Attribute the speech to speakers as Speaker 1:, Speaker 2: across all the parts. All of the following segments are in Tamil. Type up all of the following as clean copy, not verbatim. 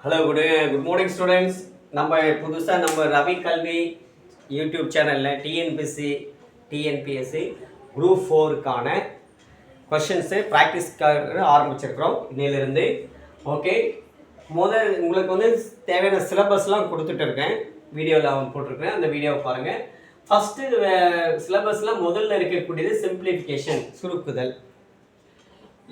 Speaker 1: Hello good morning students. நம்ம புதுசாக நம்ம ரவி கல்வி யூடியூப் சேனலில் டிஎன்பிஎஸ்சி குரூப் 4க்கான கொஷின்ஸு ப்ராக்டிஸ்க்காக ஆரம்பிச்சிருக்கிறோம் இன்னிலிருந்து. ஓகே, உங்களுக்கு வந்து தேவையான சிலபஸ்லாம் கொடுத்துட்டு இருக்கேன், வீடியோவில் போட்டிருக்கிறேன், அந்த வீடியோவை பாருங்கள். ஃபஸ்ட்டு சிலபஸில் முதல்ல இருக்கக்கூடியது சிம்பிளிஃபிகேஷன், சுருக்குதல்.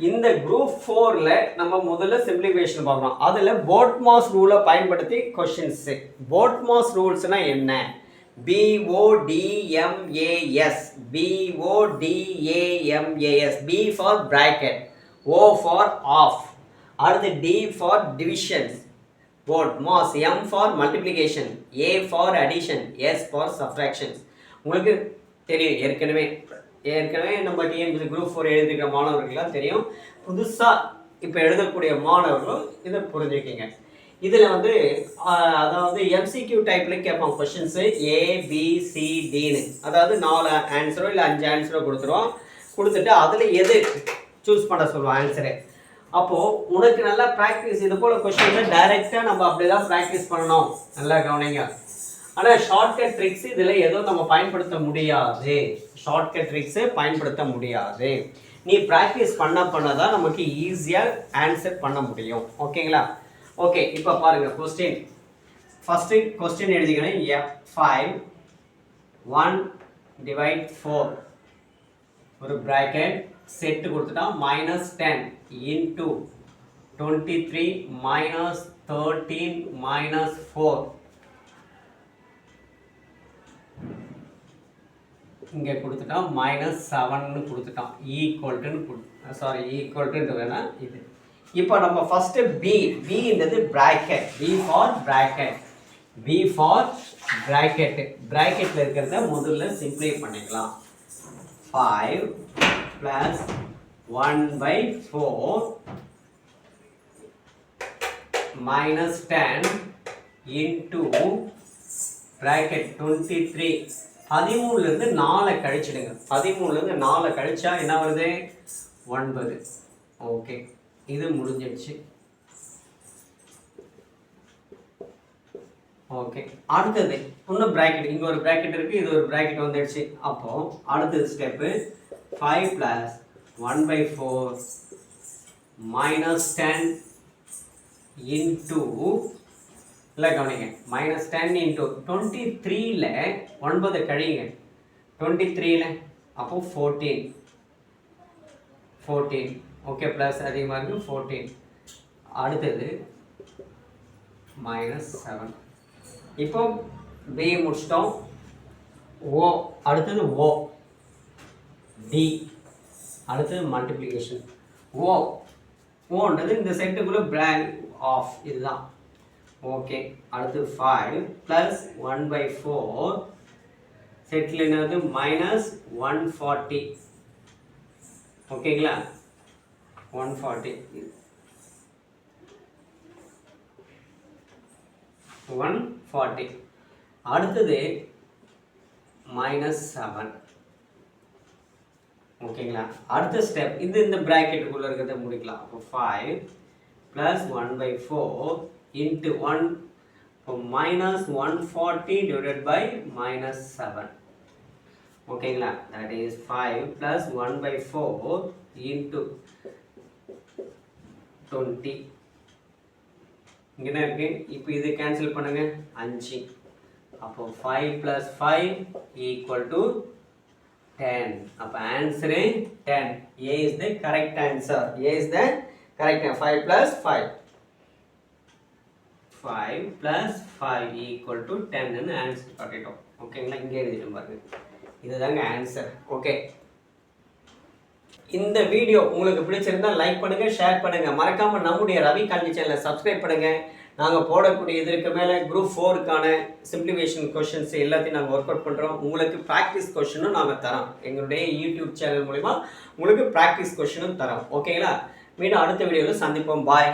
Speaker 1: இந்த குரூப் 4ல நம்ம முதல்ல சிம்பிளிஃபிகேஷன் பார்க்கலாம். அதில் போட்மாஸ் ரூலை பயன்படுத்தி கொஷின்ஸ். போட்மாஸ் ரூல்ஸ்னா என்ன? BODMAS, BODAMAS, B for bracket, O for of, அடுத்து D for divisions, BODMAS, M for multiplication, A for addition, S for subtractions. உங்களுக்கு தெரியும், ஏற்கனவே நம்ம டிஎன்பிஎஸ்சி குரூப் 4 எழுதிக்கிற மாணவர்கள்லாம் தெரியும். புதுசாக இப்போ எழுதக்கூடிய மாணவர்களும் இதை புரிஞ்சுக்கிங்க. இதில் வந்து அதாவது எம்சிக்யூ டைப்பில் கேட்பாங்க கொஷின்ஸு ABCDன்னு, அதாவது 4 ஆன்சரோ இல்லை 5 ஆன்சரோ கொடுத்துட்டு அதில் எது சூஸ் பண்ண சொல்லுவோம் ஆன்சரு. அப்போது உனக்கு நல்லா ப்ராக்டிஸ், இது போல் கொஷின்ஸை டைரெக்டாக நம்ம அப்படி தான் ப்ராக்டிஸ் பண்ணணும். நல்லா கவனிங்க. ஆனால் ஷார்ட்கட் ட்ரிக்ஸ் இதில் எதுவும் நம்ம பயன்படுத்த முடியாது. பயன்படுத்த முடியாது. நீ ப்ராக்டிஸ் பண்ண தான் நமக்கு ஈஸியாக ஆன்சர் பண்ண முடியும். ஓகேங்களா? ஓகே, இப்போ பாருங்கள் கொஸ்டின். ஃபஸ்ட்டு கொஸ்டின் எழுதிக்கணும். F5 1/4 ஒரு ப்ராக்கெட் செட்டு கொடுத்துட்டா -10 into 23 -13 -4. இங்கே கொடுத்துட்டோம் -7ன்னு கொடுத்துட்டோம், ஈக்குவல்ட்டுன்ட்டு வேணால் இது. இப்போ நம்ம ஃபஸ்ட்டு பின்றது ப்ராக்கெட், பி ஃபார் ப்ராக்கெட்டில் இருக்கிறத முதல்ல சிம்ப்ளை பண்ணிக்கலாம். 5 + 1/4 -10 into ப்ராக்கெட் 23. 13லேருந்து 4 கழிச்சிடுங்க. 13லேருந்து 4 கழிச்சா என்ன வருது? 9. ஓகே, இது முடிஞ்சிடுச்சு. ஓகே, அடுத்தது இன்னும் ப்ராக்கெட், இங்கே ஒரு ப்ராக்கெட் இருக்குது, இது ஒரு ப்ராக்கெட் வந்துடுச்சு. அப்போது அடுத்தது ஸ்டெப்பு 5 + 1/4 -10 into இல்லை கவனிங்க, -10 into 23ல் 9 கழிங்க, 23ல் அப்போது 14. ஓகே, ப்ளஸ் அதிகமாக இருக்குது 14. அடுத்தது -7. இப்போ பி முடிச்சிட்டோம். ஓ, அடுத்தது டி, அடுத்தது மல்டிப்ளிகேஷன். ஓன்றது இந்த செட்டுக்குள்ளே பிராங்க் ஆஃப், இதுதான். ஓகே, அடுத்து 5 + 1/4 செட்டில் என்னது -140. ஓகேங்களா? 140. அடுத்தது -7. ஓகேங்களா? அடுத்த ஸ்டெப் இந்த ப்ராக்கெட்டுக்குள்ளே இருக்கிறத முடிக்கலாம். அப்போ 5 + 1/4 into 1 -140 divided by -7. ஓகேங்களா? that is 5 + 1/4 into 20. இங்கே என்ன இருக்கு? இப்போ இது கேன்சல் பண்ணுங்க, 5. அப்போ 5 + 5 = 10. அப்போ answer 10. A is the correct answer. 5 + 5 = 10ன்னு answer காட்டிட்டோம். ஓகேங்களா? இங்கே எழுதிட்டோம் பாருங்க, இதுதாங்க ஆன்சர். ஓகே, இந்த வீடியோ உங்களுக்கு பிடிச்சிருந்தா லைக் பண்ணுங்கள், ஷேர் பண்ணுங்கள். மறக்காமல் நம்முடைய ரவி கல்வி சேனலை சப்ஸ்கிரைப் பண்ணுங்கள். நாங்கள் போடக்கூடிய இதற்கு மேலே குரூப் 4க்கான சிம்பிளிஃபிகேஷன் கொஷின்ஸ் எல்லாத்தையும் நாங்கள் ஒர்க் அவுட் பண்ணுறோம். உங்களுக்கு ப்ராக்டிஸ் கொஷினும் நாங்கள் தரோம். எங்களுடைய யூடியூப் சேனல் மூலிமா உங்களுக்கு ப்ராக்டிஸ் கொஷினும் தரோம். ஓகேங்களா? மீண்டும் அடுத்த வீடியோவில் சந்திப்போம். பாய்.